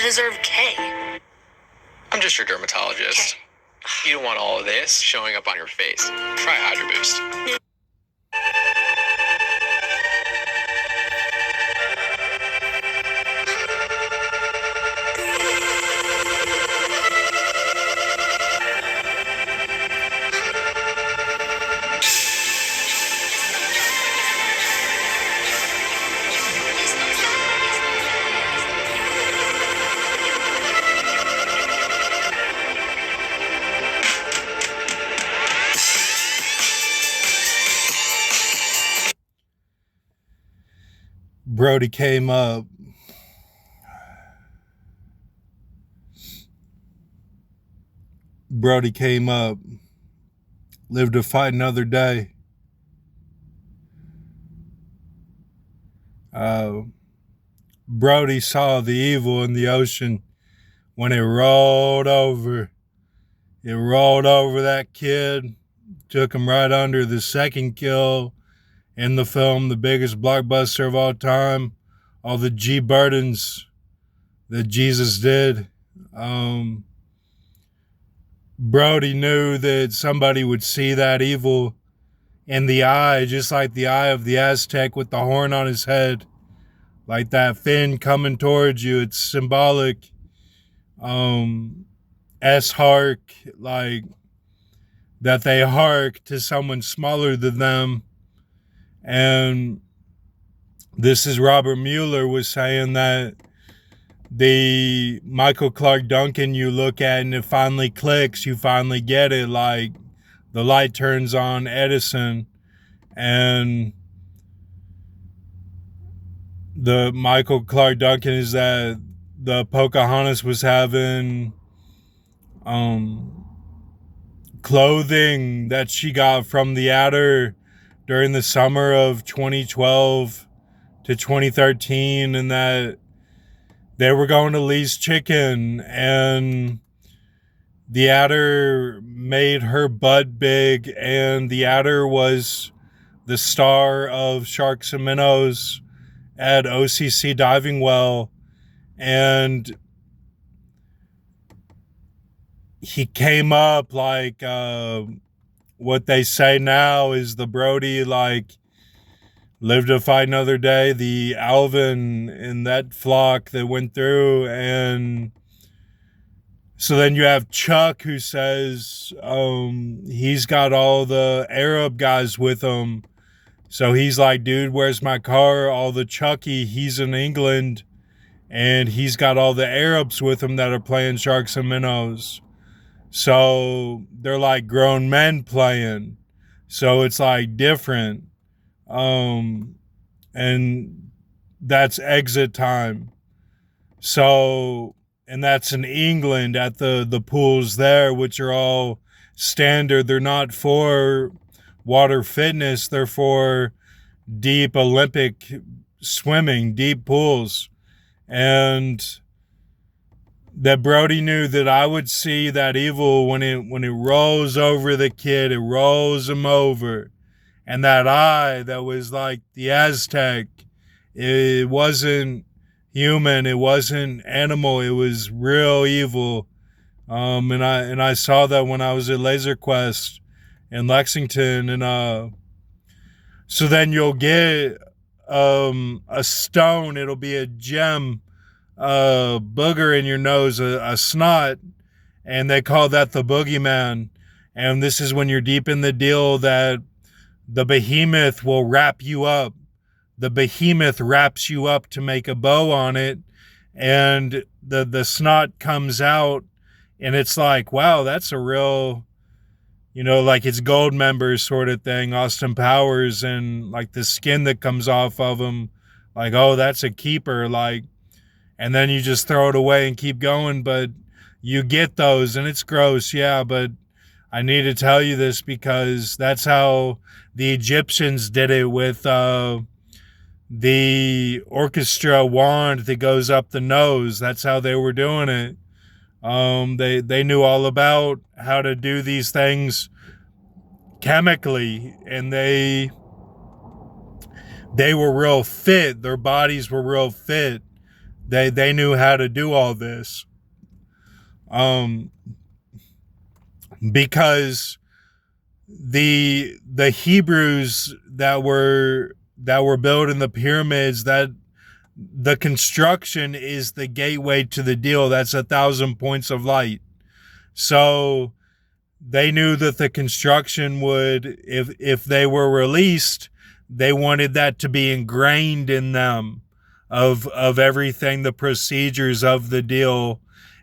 deserve K. I'm just your dermatologist. You don't want all of this showing up on your face. Try Hydro Boost. Brody came up. Brody came up. Lived to fight another day. Brody saw the evil in the ocean when it rolled over. It rolled over that kid. Took him right under. The second kill in the film, the biggest blockbuster of all time. All the G burdens that Jesus did. Brody knew that somebody would see that evil in the eye, just like the eye of the Aztec with the horn on his head. Like that fin coming towards you. It's symbolic. S-hark, like that they hark to someone smaller than them. And this is Robert Mueller was saying that the Michael Clark Duncan you look at and it finally clicks, you finally get it, like the light turns on Edison, and the Michael Clark Duncan is that the Pocahontas was having clothing that she got from the adder during the summer of 2012 to 2013, and that they were going to Lee's Chicken, and the adder made her butt big, and the adder was the star of Sharks and Minnows at OCC Diving Well, and he came up like what they say now is the Brody, like, lived to fight another day, the Alvin in that flock that went through. And so then you have Chuck, who says he's got all the Arab guys with him. So he's like, dude, where's my car? All the Chucky, he's in England, and he's got all the Arabs with him that are playing Sharks and Minnows. So they're like grown men playing. So it's like different. And that's exit time. So, and that's in England at the pools there, which are all standard. They're not for water fitness. They're for deep Olympic swimming, deep pools. And that Brody knew that I would see that evil when it rolls over the kid, it rolls him over. And that eye that was like the Aztec, it wasn't human, it wasn't animal, it was real evil. And I saw that when I was at Laser Quest in Lexington. And so then you'll get a stone, it'll be a gem, booger in your nose, a snot, and they call that the boogeyman. And this is when you're deep in the deal that the behemoth will wrap you up. The behemoth wraps you up to make a bow on it, and the snot comes out, and it's like, wow, that's a real, like it's Gold Members sort of thing, Austin Powers, and like the skin that comes off of him, like, oh, that's a keeper, like, and then you just throw it away and keep going. But you get those, and it's gross, yeah, but I need to tell you this because that's how the Egyptians did it with the orchestra wand that goes up the nose. That's how they were doing it. They knew all about how to do these things chemically, and they were real fit. Their bodies were real fit. They knew how to do all this. Because the Hebrews that were building the pyramids, that the construction is the gateway to the deal. That's 1,000 points of light. So they knew that the construction would, if they were released, they wanted that to be ingrained in them of everything, the procedures of the deal.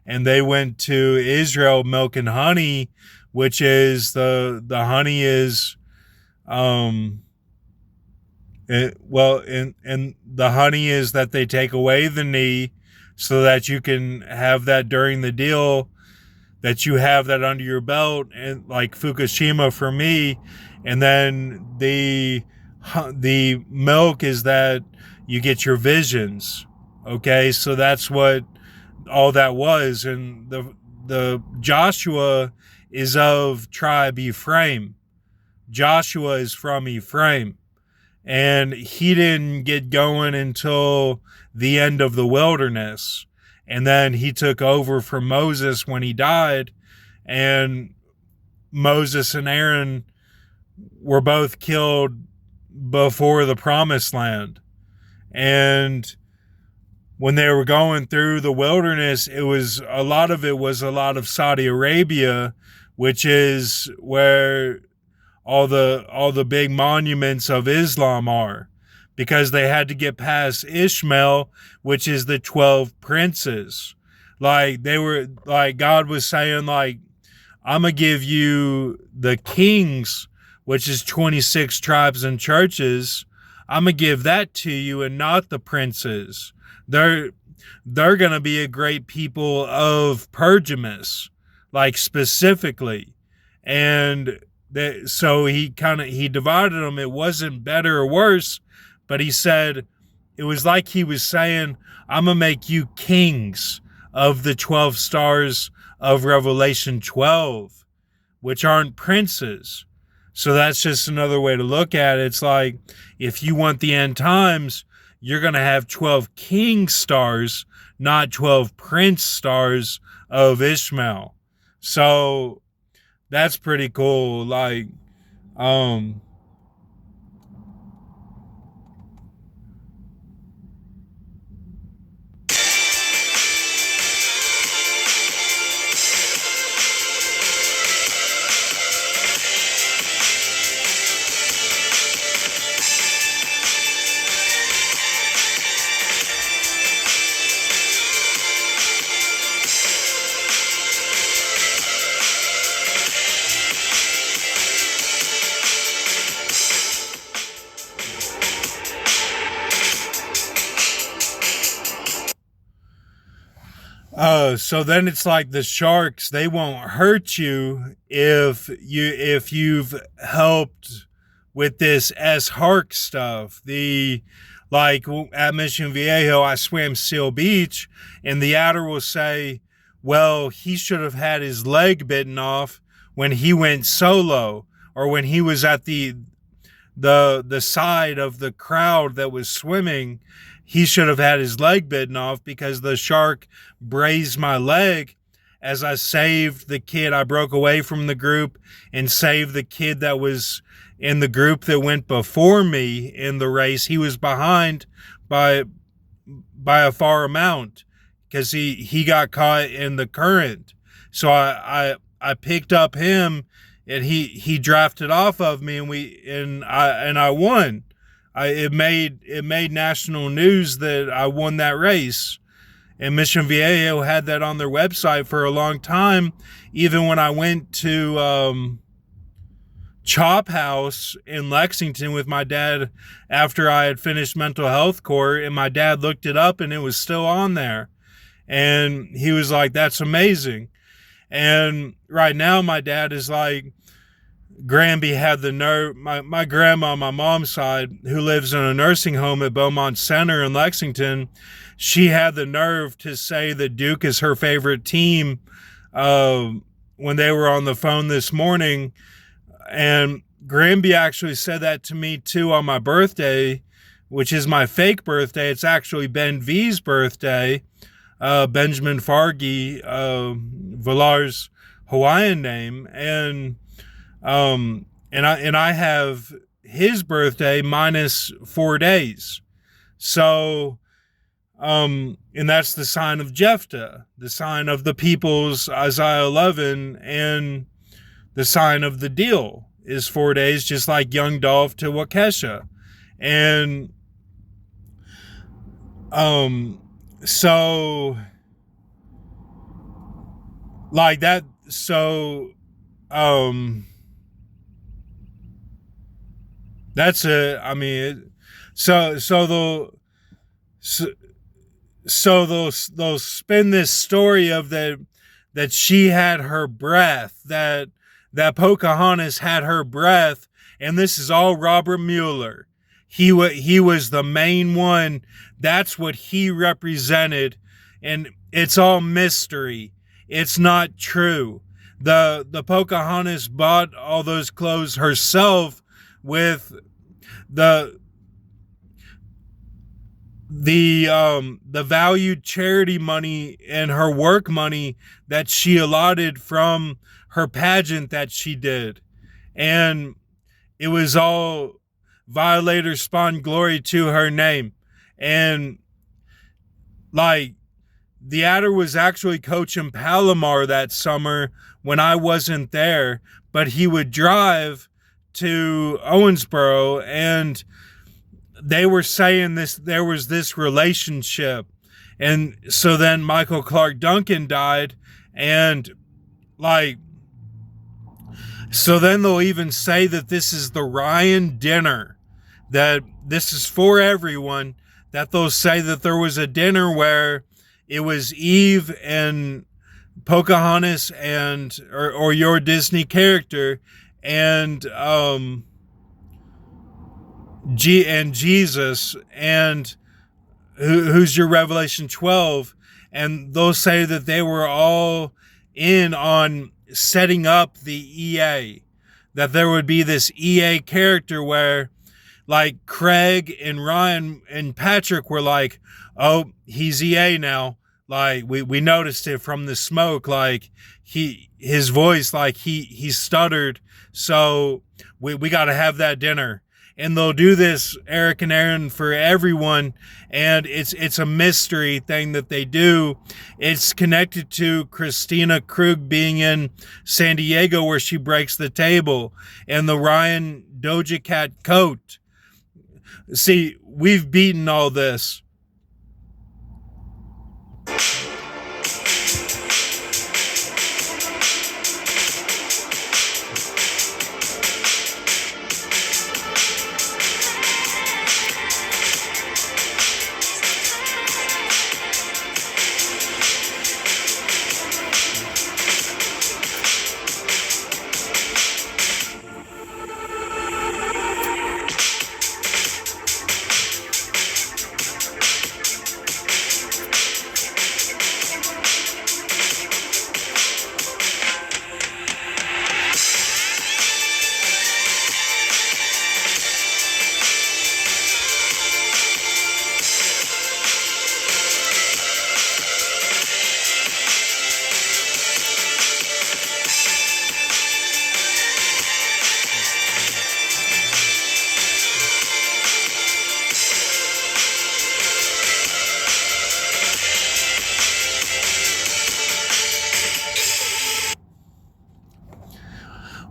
And they went to Israel, milk and honey, which is the honey is, and the honey is that they take away the knee so that you can have that during the deal, that you have that under your belt, and like Fukushima for me. And then the milk is that you get your visions. Okay, so that's what all that was. And the Joshua is of tribe Ephraim. Joshua is from Ephraim, and he didn't get going until the end of the wilderness. And then he took over from Moses when he died, and Moses and Aaron were both killed before the promised land. And when they were going through the wilderness, it was a lot of Saudi Arabia, which is where all the big monuments of Islam are, because they had to get past Ishmael, which is the 12 princes. Like they were, like God was saying, like, I'm gonna give you the kings, which is 26 tribes and churches. I'm gonna give that to you, and not the princes. They're gonna be a great people of Pergamus, like specifically. And so he divided them. It wasn't better or worse, but he said, it was like he was saying, I'm gonna make you kings of the 12 stars of Revelation 12, which aren't princes. So that's just another way to look at it. It's like, if you want the end times, you're going to have 12 king stars, not 12 prince stars of Ishmael. So that's pretty cool. Like, so then it's like the sharks, they won't hurt you if you've helped with this S-Hark stuff. Like at Mission Viejo, I swam Seal Beach, and the adder will say, well, he should have had his leg bitten off when he went solo, or when he was at the side of the crowd that was swimming. He should have had his leg bitten off, because the shark grazed my leg as I saved the kid. I broke away from the group and saved the kid that was in the group that went before me in the race. He was behind by a far amount, because he got caught in the current. So I picked up him, and he drafted off of me, and I won. It made national news that I won that race. And Mission Viejo had that on their website for a long time. Even when I went to Chop House in Lexington with my dad after I had finished mental health court, and my dad looked it up and it was still on there. And he was like, that's amazing. And right now my dad is like, Granby had the nerve, my grandma on my mom's side, who lives in a nursing home at Beaumont Center in Lexington, she had the nerve to say that Duke is her favorite team when they were on the phone this morning. And Granby actually said that to me too on my birthday, which is my fake birthday. It's actually Ben V's birthday. Benjamin Fargi, Villar's Hawaiian name, and I have his birthday minus 4 days. So, and that's the sign of Jephthah, the sign of the people's Isaiah 11, and the sign of the deal is 4 days, just like young Dolph to Waukesha. And so like that, so that's a, I mean, so they'll spin this story of that she had her breath, that Pocahontas had her breath, and this is all Robert Mueller. He was the main one. That's what he represented, and it's all mystery. It's not true. The Pocahontas bought all those clothes herself with the valued charity money and her work money that she allotted from her pageant that she did. And it was all violators spawn glory to her name. And like, the Adder was actually coaching Palomar that summer when I wasn't there, but he would drive to Owensboro, and they were saying there was this relationship. And so then Michael Clark Duncan died, and like, so then they'll even say that this is the Ryan dinner, that this is for everyone, that they'll say that there was a dinner where it was Eve and Pocahontas and or your Disney character and Jesus, and who's your Revelation 12, and they'll say that they were all in on setting up the EA, that there would be this EA character where like Craig and Ryan and Patrick were like, oh, he's EA now. Like we noticed it from the smoke. Like his voice, like he stuttered. So we got to have that dinner. And they'll do this, Eric and Aaron, for everyone. And it's a mystery thing that they do. It's connected to Christina Krug being in San Diego where she breaks the table, and the Ryan Doja Cat coat. See, we've beaten all this.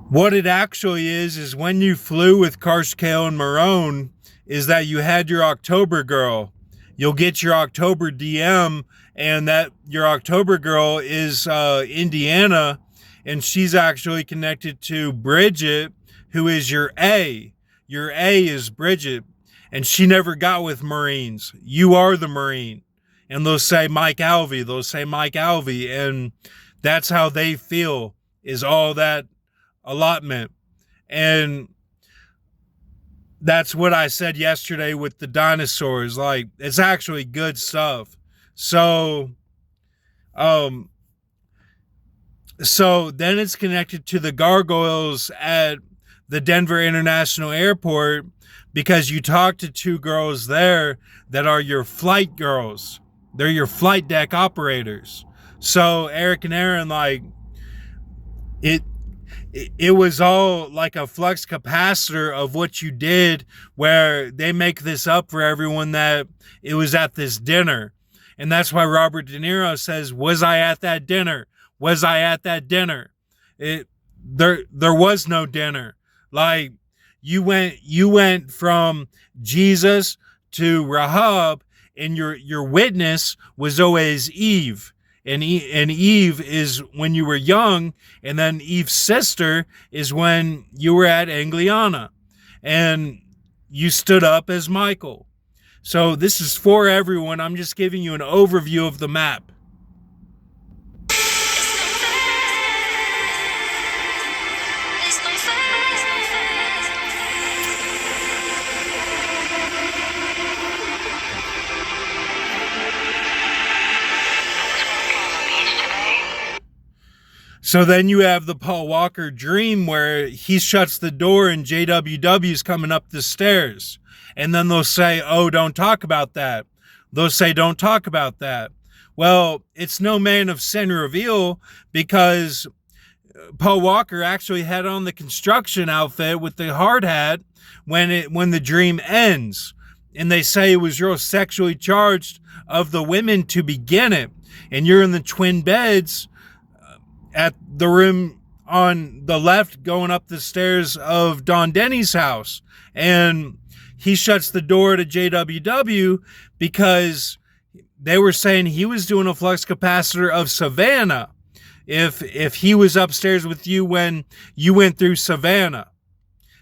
What it actually is when you flew with Karsh, Kale, and Marone, is that you had your October girl. You'll get your October DM, and that your October girl is Indiana, and she's actually connected to Bridget, who is your A. Your A is Bridget, and she never got with Marines. You are the Marine. And they'll say Mike Alvey. They'll say Mike Alvey, and that's how they feel, is all that allotment. And that's what I said yesterday with the dinosaurs. Like, it's actually good stuff. So so then it's connected to the gargoyles at the Denver International Airport because you talked to two girls there that are your flight girls. They're your flight deck operators. So Eric and Aaron, like, it was all like a flux capacitor of what you did, where they make this up for everyone that it was at this dinner. And that's why Robert De Niro says, was I at that dinner? Was I at that dinner? There was no dinner. Like, you went from Jesus to Rahab, and your witness was always Eve. And Eve is when you were young, and then Eve's sister is when you were at Angliana, and you stood up as Michael. So this is for everyone. I'm just giving you an overview of the map. So then you have the Paul Walker dream where he shuts the door and JWW's coming up the stairs. And then they'll say, oh, don't talk about that. They'll say, don't talk about that. Well, it's no Man of Sin reveal, because Paul Walker actually had on the construction outfit with the hard hat when the dream ends. And they say it was real sexually charged of the women to begin it. And you're in the twin beds at the room on the left going up the stairs of Don Denny's house. And he shuts the door to JWW because they were saying he was doing a flux capacitor of Savannah if he was upstairs with you when you went through Savannah.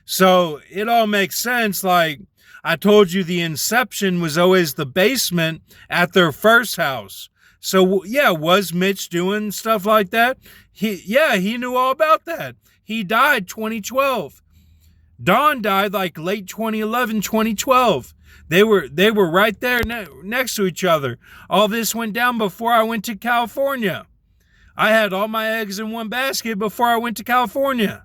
So it all makes sense. Like I told you, the inception was always the basement at their first house. So yeah, was Mitch doing stuff like that? He knew all about that. He died 2012. Don died like late 2011, 2012. They were right there next to each other. All this went down before I went to California. I had all my eggs in one basket before I went to California.